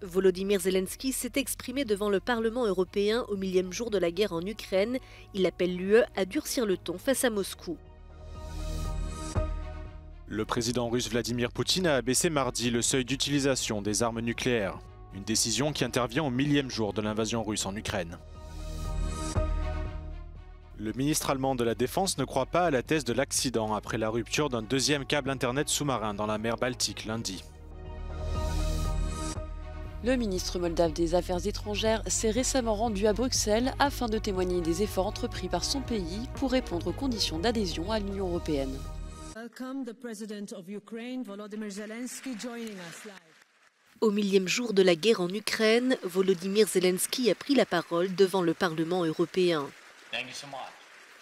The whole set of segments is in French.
Volodymyr Zelensky s'est exprimé devant le Parlement européen au millième jour de la guerre en Ukraine. Il appelle l'UE à durcir le ton face à Moscou. Le président russe Vladimir Poutine a abaissé mardi le seuil d'utilisation des armes nucléaires. Une décision qui intervient au millième jour de l'invasion russe en Ukraine. Le ministre allemand de la Défense ne croit pas à la thèse de l'accident après la rupture d'un deuxième câble Internet sous-marin dans la mer Baltique lundi. Le ministre moldave des Affaires étrangères s'est récemment rendu à Bruxelles afin de témoigner des efforts entrepris par son pays pour répondre aux conditions d'adhésion à l'Union européenne. Au millième jour de la guerre en Ukraine, Volodymyr Zelensky a pris la parole devant le Parlement européen.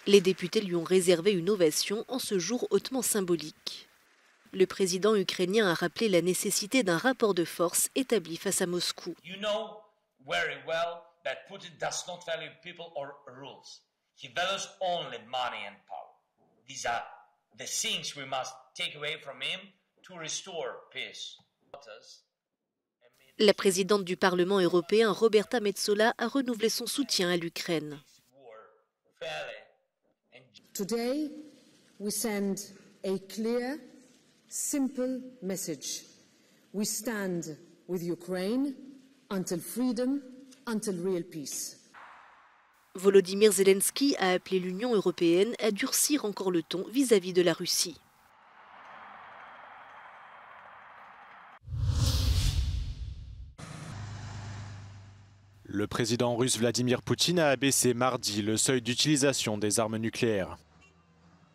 Les députés lui ont réservé une ovation en ce jour hautement symbolique. Le président ukrainien a rappelé la nécessité d'un rapport de force établi face à Moscou. You know very well that Putin does not value people or rules. He values only money and power. These are the things we must take away from him to restore peace. La présidente du Parlement européen, Roberta Metsola, a renouvelé son soutien à l'Ukraine. Today, we send a clear, simple message. We stand with Ukraine until freedom, until real peace. Volodymyr Zelensky a appelé l'Union européenne à durcir encore le ton vis-à-vis de la Russie. Le président russe Vladimir Poutine a abaissé mardi le seuil d'utilisation des armes nucléaires.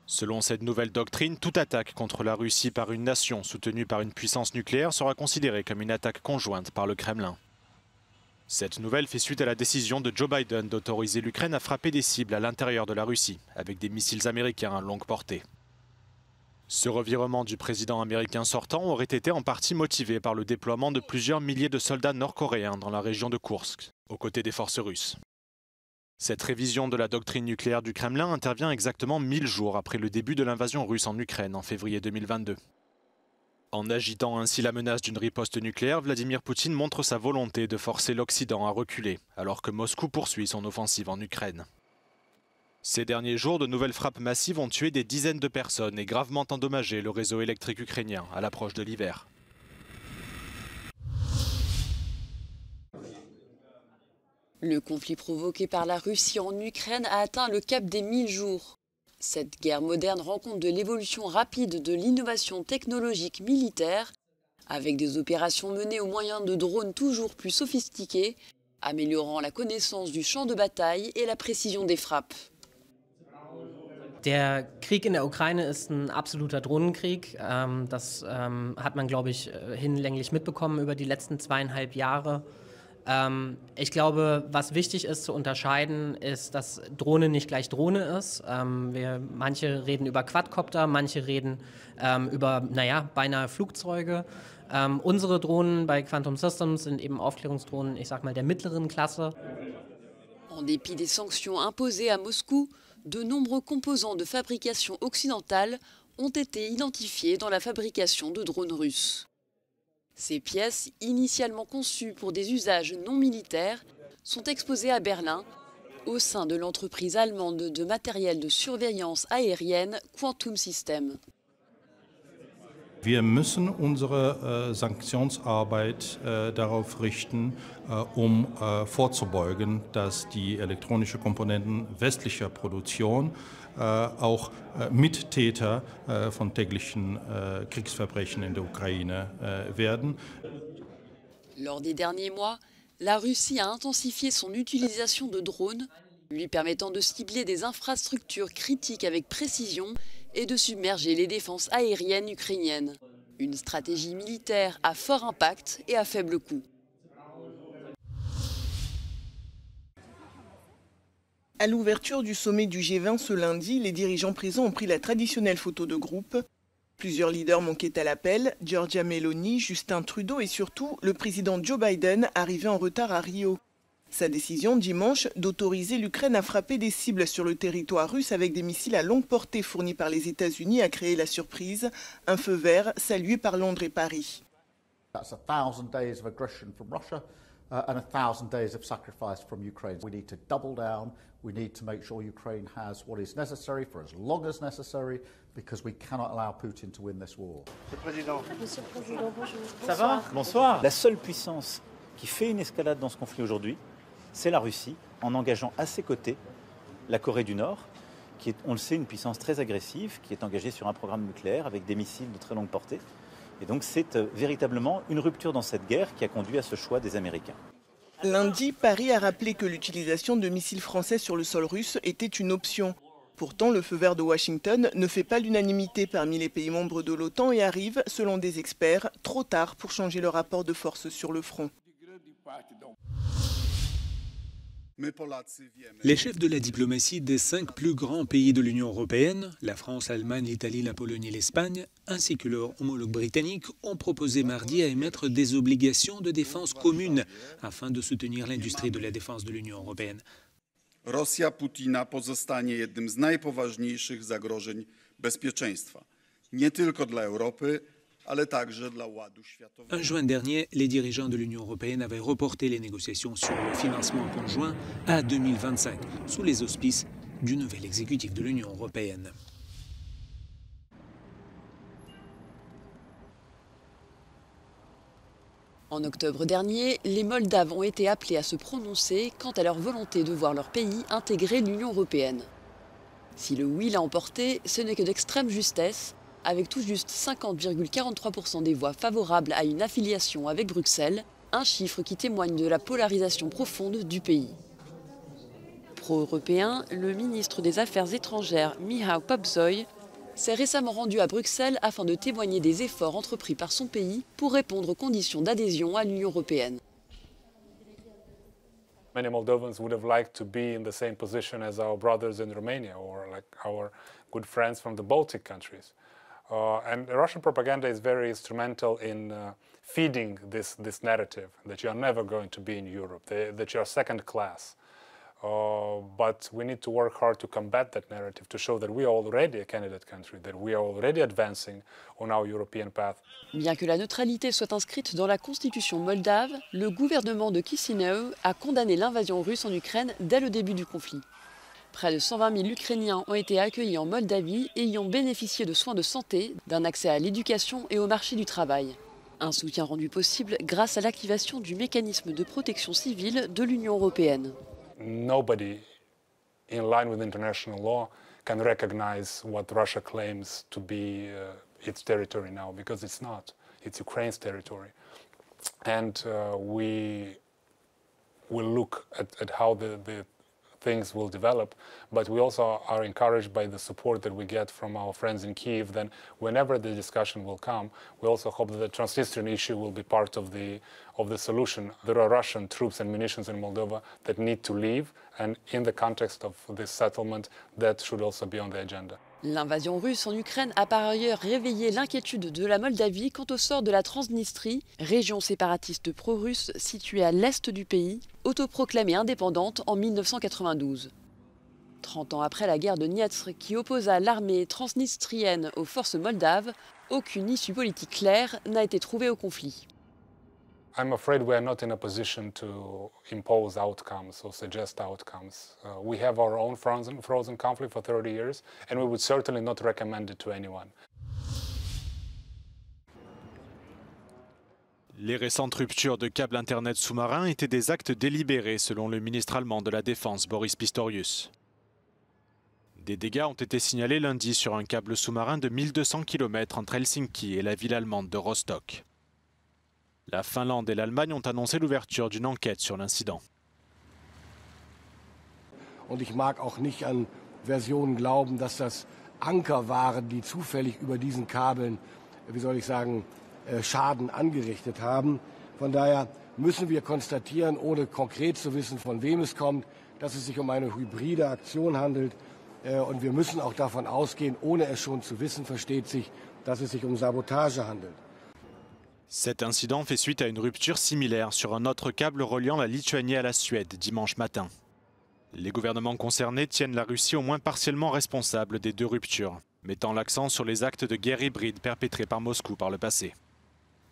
Selon cette nouvelle doctrine, toute attaque contre la Russie par une nation soutenue par une puissance nucléaire sera considérée comme une attaque conjointe par le Kremlin. Cette nouvelle fait suite à la décision de Joe Biden d'autoriser l'Ukraine à frapper des cibles à l'intérieur de la Russie, avec des missiles américains à longue portée. Ce revirement du président américain sortant aurait été en partie motivé par le déploiement de plusieurs milliers de soldats nord-coréens dans la région de Koursk, aux côtés des forces russes. Cette révision de la doctrine nucléaire du Kremlin intervient exactement 1000 jours après le début de l'invasion russe en Ukraine en février 2022. En agitant ainsi la menace d'une riposte nucléaire, Vladimir Poutine montre sa volonté de forcer l'Occident à reculer, alors que Moscou poursuit son offensive en Ukraine. Ces derniers jours, de nouvelles frappes massives ont tué des dizaines de personnes et gravement endommagé le réseau électrique ukrainien à l'approche de l'hiver. Le conflit provoqué par la Russie en Ukraine a atteint le cap des 1000 jours. Cette guerre moderne rend compte de l'évolution rapide de l'innovation technologique militaire, avec des opérations menées au moyen de drones toujours plus sophistiqués, améliorant la connaissance du champ de bataille et la précision des frappes. Der Krieg in der Ukraine ist ein absoluter Drohnenkrieg. Das hat man, glaube ich, hinlänglich mitbekommen über die letzten 2,5 Jahre. Ich glaube, was wichtig ist zu unterscheiden, ist, dass Drohne nicht gleich Drohne ist. Manche reden über Quadcopter, manche reden über, beinahe Flugzeuge. Unsere Drohnen bei Quantum Systems sind eben Aufklärungsdrohnen, ich sag mal, der mittleren Klasse. En dépit des sanctions imposées à Moscou, de nombreux composants de fabrication occidentale ont été identifiés dans la fabrication de drones russes. Ces pièces, initialement conçues pour des usages non militaires, sont exposées à Berlin, au sein de l'entreprise allemande de matériel de surveillance aérienne Quantum Systems. Wir müssen unsere Sanktionsarbeit darauf richten, vorzubeugen, dass die elektronischen Komponenten westlicher Produktion auch Mittäter von täglichen Kriegsverbrechen in der Ukraine werden. Lors des derniers mois, la Russie a intensifié son utilisation de drones, lui permettant de cibler des infrastructures critiques avec précision et de submerger les défenses aériennes ukrainiennes. Une stratégie militaire à fort impact et à faible coût. À l'ouverture du sommet du G20 ce lundi, les dirigeants présents ont pris la traditionnelle photo de groupe. Plusieurs leaders manquaient à l'appel, Giorgia Meloni, Justin Trudeau et surtout le président Joe Biden, arrivé en retard à Rio. Sa décision dimanche d'autoriser l'Ukraine à frapper des cibles sur le territoire russe avec des missiles à longue portée fournis par les États-Unis a créé la surprise, un feu vert salué par Londres et Paris. That's 1,000 days of aggression from Russia and 1,000 days of sacrifice from Ukraine. We need to double down. We need to make sure Ukraine has what is necessary for as long as necessary, because we cannot allow Putin to win this war. Monsieur le Président, bonjour. Ça va? Bonsoir. La seule puissance qui fait une escalade dans ce conflit aujourd'hui, c'est la Russie, en engageant à ses côtés la Corée du Nord, qui est, on le sait, une puissance très agressive, qui est engagée sur un programme nucléaire avec des missiles de très longue portée. Et donc c'est véritablement une rupture dans cette guerre qui a conduit à ce choix des Américains. Lundi, Paris a rappelé que l'utilisation de missiles français sur le sol russe était une option. Pourtant, le feu vert de Washington ne fait pas l'unanimité parmi les pays membres de l'OTAN et arrive, selon des experts, trop tard pour changer le rapport de force sur le front. Les chefs de la diplomatie des 5 plus grands pays de l'Union européenne, la France, l'Allemagne, l'Italie, la Pologne et l'Espagne, ainsi que leurs homologues britanniques, ont proposé mardi à émettre des obligations de défense communes afin de soutenir l'industrie de la défense de l'Union européenne. Rosja Putina pozostanie jednym z najpoważniejszych zagrożeń bezpieczeństwa, nie tylko dla Europy, ale także dla ładu światowego. En juin dernier, les dirigeants de l'Union européenne avaient reporté les négociations sur le financement conjoint à 2025, sous les auspices du nouvel exécutif de l'Union européenne. En octobre dernier, les Moldaves ont été appelés à se prononcer quant à leur volonté de voir leur pays intégrer l'Union européenne. Si le oui l'a emporté, ce n'est que d'extrême justesse, avec tout juste 50,43% des voix favorables à une affiliation avec Bruxelles, un chiffre qui témoigne de la polarisation profonde du pays. Pro-européen, le ministre des Affaires étrangères Michał Pobzoj s'est récemment rendu à Bruxelles afin de témoigner des efforts entrepris par son pays pour répondre aux conditions d'adhésion à l'Union européenne. Many Moldovans would have liked to be in the same position as our brothers in Romania or like our good friends from the Baltic countries. And Russian propaganda is very instrumental in feeding this narrative that you are never going to be in Europe, that you are second class. But we need to work hard to combat that narrative, to show that we are already a candidate country, that we are already advancing on our European path. Bien que la neutralité soit inscrite dans la constitution moldave, le gouvernement de Chisinau a condamné l'invasion russe en Ukraine dès le début du conflit. Près de 120 000 Ukrainiens ont été accueillis en Moldavie et y ont bénéficié de soins de santé, d'un accès à l'éducation et au marché du travail. Un soutien rendu possible grâce à l'activation du mécanisme de protection civile de l'Union européenne. Nobody in line with international law can recognize what Russia claims to be its territory now, because it's not. It's Ukraine's territory. And we will look at how the things will develop, but we also are encouraged by the support that we get from our friends in Kyiv. Then whenever the discussion will come, we also hope that the Transnistrian issue will be part of the solution. There are Russian troops and munitions in Moldova that need to leave, and in the context of this settlement, that should also be on the agenda. L'invasion russe en Ukraine a par ailleurs réveillé l'inquiétude de la Moldavie quant au sort de la Transnistrie, région séparatiste pro-russe située à l'est du pays, autoproclamée indépendante en 1992. 30 ans après la guerre de Nièvre qui opposa l'armée transnistrienne aux forces moldaves, aucune issue politique claire n'a été trouvée au conflit. I'm afraid we are not in a position to impose outcomes or suggest outcomes. We have our own frozen conflict for 30 years, and we would certainly not recommend it to anyone. Les récentes ruptures de câbles Internet sous-marins étaient des actes délibérés, selon le ministre allemand de la Défense, Boris Pistorius. Des dégâts ont été signalés lundi sur un câble sous-marin de 1200 km entre Helsinki et la ville allemande de Rostock. La Finlande et l'Allemagne ont annoncé l'ouverture d'une enquête sur l'incident. Und ich mag auch nicht an Versionen glauben, dass das Anker waren, die zufällig über diesen Kabeln, wie soll ich sagen, Schaden angerichtet haben. Von daher müssen wir konstatieren, ohne konkret zu wissen, von wem es kommt, dass es sich um eine hybride Aktion handelt. Und wir müssen auch davon ausgehen, ohne es schon zu wissen, versteht sich, dass es sich um Sabotage handelt. Cet incident fait suite à une rupture similaire sur un autre câble reliant la Lituanie à la Suède dimanche matin. Les gouvernements concernés tiennent la Russie au moins partiellement responsable des deux ruptures, mettant l'accent sur les actes de guerre hybride perpétrés par Moscou par le passé.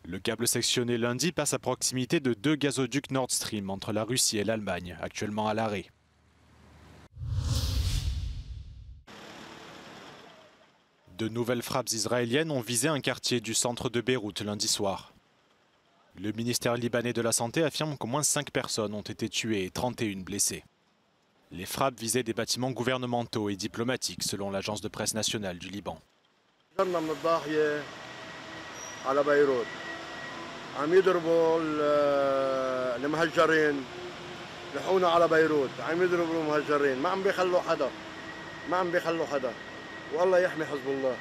Le câble sectionné lundi passe à proximité de 2 gazoducs Nord Stream entre la Russie et l'Allemagne, actuellement à l'arrêt. De nouvelles frappes israéliennes ont visé un quartier du centre de Beyrouth lundi soir. Le ministère libanais de la Santé affirme qu'au moins 5 personnes ont été tuées et 31 blessées. Les frappes visaient des bâtiments gouvernementaux et diplomatiques, selon l'agence de presse nationale du Liban. عم يضربوا المهجرين لحونا على بيروت عم يضربوا المهجرين ما عم بيخلوا حدا والله يحمي حزب الله.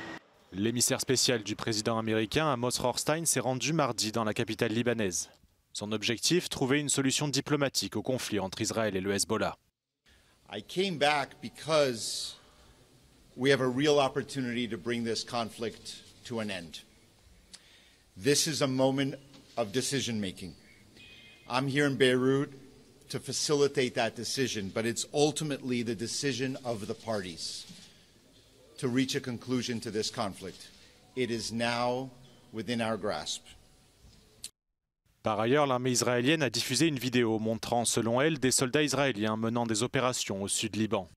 L'émissaire spécial du président américain Amos Rothstein s'est rendu mardi dans la capitale libanaise. Son objectif, trouver une solution diplomatique au conflit entre Israël et le Hezbollah. I came back because we have a real opportunity to bring this conflict to an end. This is a moment of decision-making. I'm here in Beirut to facilitate that decision, but it's ultimately the decision of the parties to reach a conclusion to this conflict. It is now within our grasp. Par ailleurs, l'armée israélienne a diffusé une vidéo montrant, selon elle, des soldats israéliens menant des opérations au sud Liban.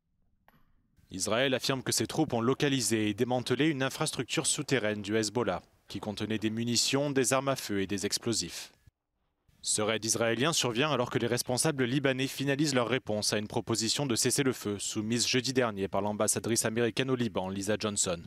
Israël affirme que ses troupes ont localisé et démantelé une infrastructure souterraine du Hezbollah, qui contenait des munitions, des armes à feu et des explosifs. Ce raid israélien survient alors que les responsables libanais finalisent leur réponse à une proposition de cessez-le-feu soumise jeudi dernier par l'ambassadrice américaine au Liban, Lisa Johnson.